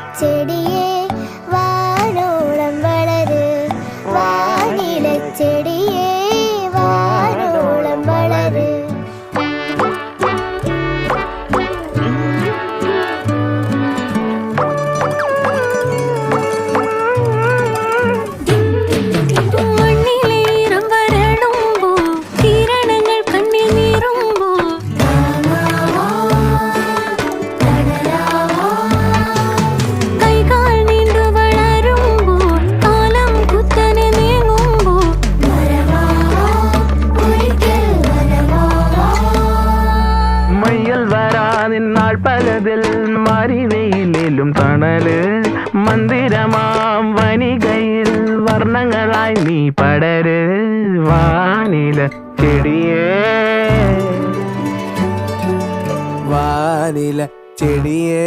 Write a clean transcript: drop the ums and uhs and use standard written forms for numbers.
വാനിലച്ചെടിയേ വാനോളം വളര് വാനിലച്ചെടിയേ വാനോളം വളര് പലതിൽ മറിവെയിലും തണല് മന്ദിരമാം വനികയിൽ വർണ്ണങ്ങളായി നീ പടര് വാനില ചെടിയേ വാനില ചെടിയേ.